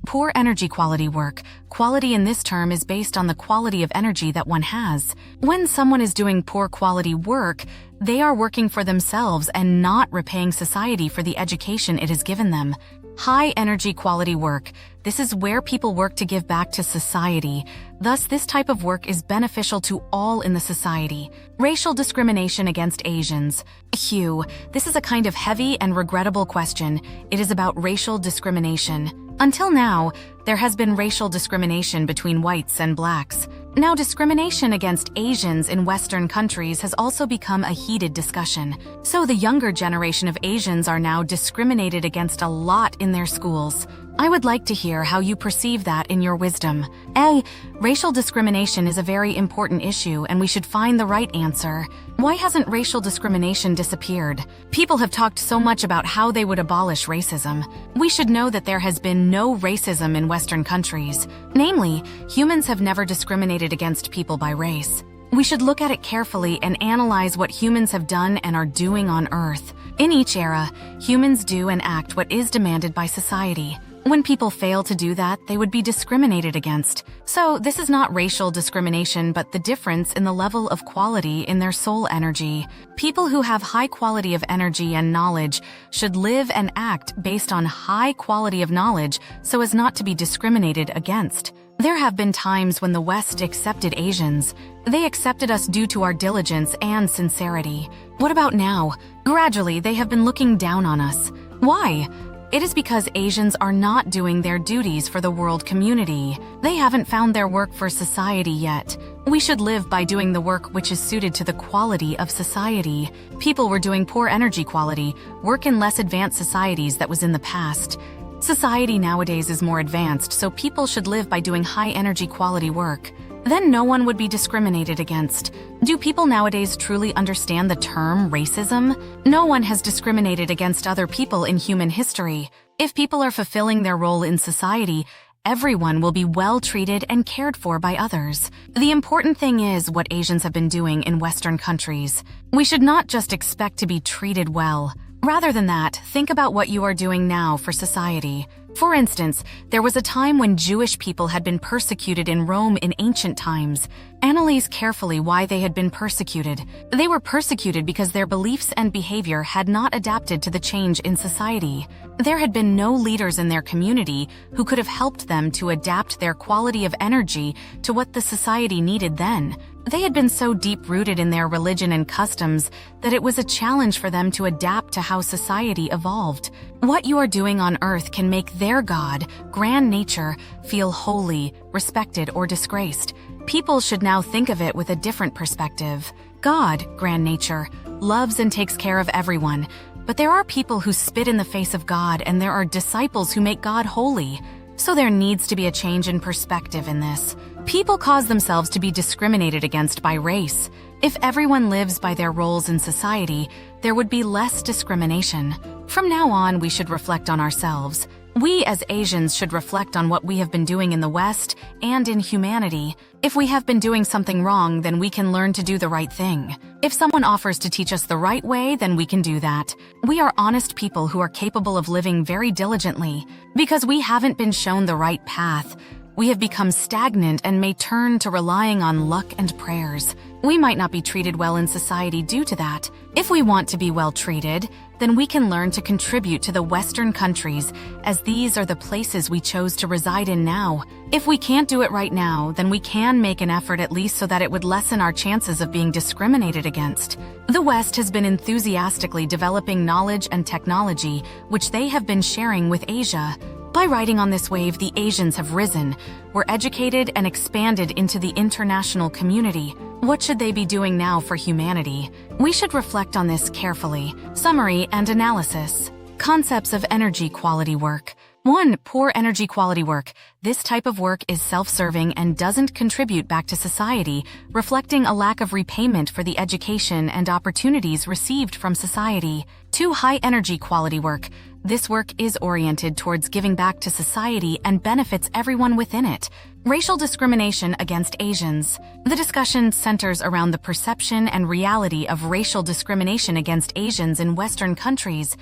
Poor energy quality work. Quality in this term is based on the quality of energy that one has. When someone is doing poor quality work, they are working for themselves and not repaying society for the education it has given them. High energy quality work. This is where people work to give back to society. Thus, this type of work is beneficial to all in the society. Racial discrimination against Asians. Hugh, this is a kind of heavy and regrettable question. It is about racial discrimination. Until now, there has been racial discrimination between whites and blacks. Now, discrimination against Asians in Western countries has also become a heated discussion. So the younger generation of Asians are now discriminated against a lot in their schools. I would like to hear how you perceive that in your wisdom. A. Racial discrimination is a very important issue and we should find the right answer. Why hasn't racial discrimination disappeared? People have talked so much about how they would abolish racism. We should know that there has been no racism in Western countries. Namely, humans have never discriminated against people by race. We should look at it carefully and analyze what humans have done and are doing on Earth. In each era, humans do and act what is demanded by society. When people fail to do that, they would be discriminated against. So this is not racial discrimination, but the difference in the level of quality in their soul energy. People who have high quality of energy and knowledge should live and act based on high quality of knowledge so as not to be discriminated against. There have been times when the West accepted Asians. They accepted us due to our diligence and sincerity. What about now? Gradually, they have been looking down on us. Why? It is because Asians are not doing their duties for the world community. They haven't found their work for society yet. We should live by doing the work which is suited to the quality of society. People were doing poor energy quality, work in less advanced societies that was in the past. Society nowadays is more advanced, so people should live by doing high energy quality work. Then no one would be discriminated against. Do people nowadays truly understand the term racism? No one has discriminated against other people in human history. If people are fulfilling their role in society, everyone will be well treated and cared for by others. The important thing is what Asians have been doing in Western countries. We should not just expect to be treated well. Rather than that, think about what you are doing now for society. For instance, there was a time when Jewish people had been persecuted in Rome in ancient times. Analyze carefully why they had been persecuted. They were persecuted because their beliefs and behavior had not adapted to the change in society. There had been no leaders in their community who could have helped them to adapt their quality of energy to what the society needed then. They had been so deep-rooted in their religion and customs that it was a challenge for them to adapt to how society evolved. What you are doing on Earth can make their God, grand nature, feel holy, respected, or disgraced. People should now think of it with a different perspective. God, grand nature, loves and takes care of everyone, but there are people who spit in the face of God and there are disciples who make God holy. So there needs to be a change in perspective in this. People cause themselves to be discriminated against by race. If everyone lives by their roles in society, there would be less discrimination. From now on, we should reflect on ourselves. We as Asians should reflect on what we have been doing in the West and in humanity. If we have been doing something wrong, then we can learn to do the right thing. If someone offers to teach us the right way, then we can do that. We are honest people who are capable of living very diligently. Because we haven't been shown the right path, we have become stagnant and may turn to relying on luck and prayers. We might not be treated well in society due to that. If we want to be well treated, then we can learn to contribute to the Western countries, as these are the places we chose to reside in now. If we can't do it right now, then we can make an effort at least so that it would lessen our chances of being discriminated against. The West has been enthusiastically developing knowledge and technology, which they have been sharing with Asia. By riding on this wave, the Asians have risen, were educated and expanded into the international community. What should they be doing now for humanity? We should reflect on this carefully. Summary and analysis. Concepts of energy quality work. 1. Poor energy quality work. This type of work is self-serving and doesn't contribute back to society, reflecting a lack of repayment for the education and opportunities received from society. 2. High energy quality work. This work is oriented towards giving back to society and benefits everyone within it. Racial discrimination against Asians. The discussion centers around the perception and reality of racial discrimination against Asians in Western countries.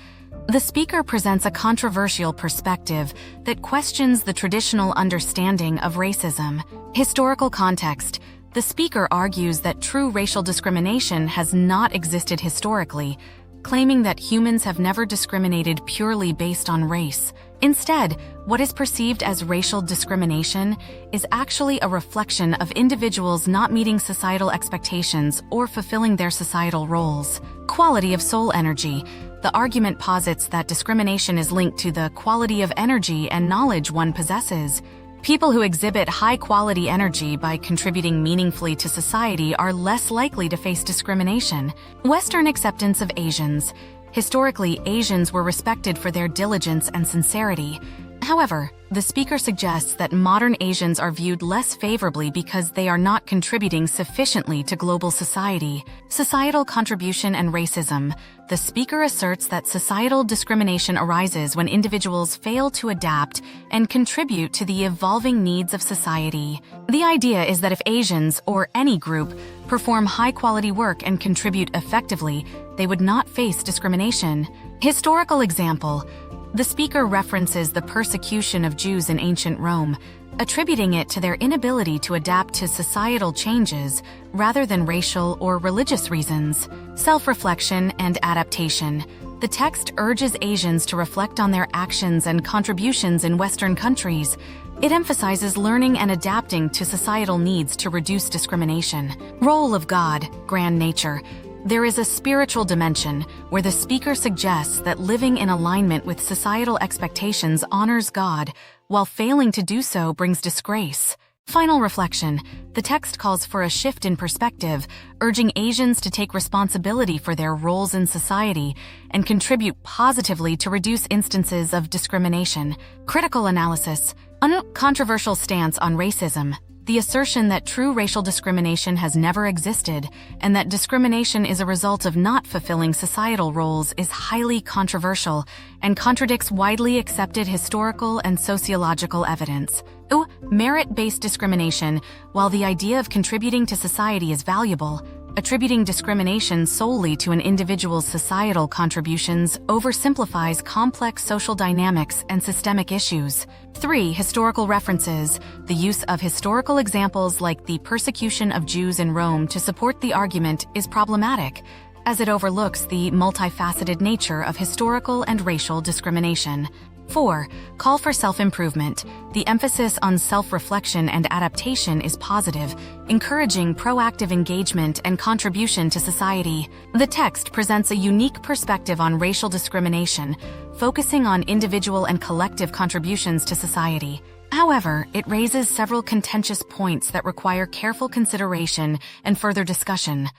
The speaker presents a controversial perspective that questions the traditional understanding of racism. Historical context. The speaker argues that true racial discrimination has not existed historically, claiming that humans have never discriminated purely based on race. Instead, what is perceived as racial discrimination is actually a reflection of individuals not meeting societal expectations or fulfilling their societal roles. Quality of soul energy. The argument posits that discrimination is linked to the quality of energy and knowledge one possesses. People who exhibit high-quality energy by contributing meaningfully to society are less likely to face discrimination. Western acceptance of Asians. Historically, Asians were respected for their diligence and sincerity. However, the speaker suggests that modern Asians are viewed less favorably because they are not contributing sufficiently to global society. Societal contribution and racism. The speaker asserts that societal discrimination arises when individuals fail to adapt and contribute to the evolving needs of society. The idea is that if Asians, or any group, perform high-quality work and contribute effectively, they would not face discrimination. Historical example. The speaker references the persecution of Jews in ancient Rome, attributing it to their inability to adapt to societal changes rather than racial or religious reasons. Self-reflection and adaptation. The text urges Asians to reflect on their actions and contributions in Western countries. It emphasizes learning and adapting to societal needs to reduce discrimination. Role of God, grand nature. There is a spiritual dimension where the speaker suggests that living in alignment with societal expectations honors God, while failing to do so brings disgrace. Final reflection. The text calls for a shift in perspective, urging Asians to take responsibility for their roles in society and contribute positively to reduce instances of discrimination. Critical analysis. Uncontroversial stance on racism. The assertion that true racial discrimination has never existed and that discrimination is a result of not fulfilling societal roles is highly controversial and contradicts widely accepted historical and sociological evidence. Merit-based discrimination. While the idea of contributing to society is valuable, attributing discrimination solely to an individual's societal contributions oversimplifies complex social dynamics and systemic issues. 3. Historical references. The use of historical examples like the persecution of Jews in Rome to support the argument is problematic, as it overlooks the multifaceted nature of historical and racial discrimination. 4. Call for self-improvement. The emphasis on self-reflection and adaptation is positive, encouraging proactive engagement and contribution to society. The text presents a unique perspective on racial discrimination, focusing on individual and collective contributions to society. However, it raises several contentious points that require careful consideration and further discussion.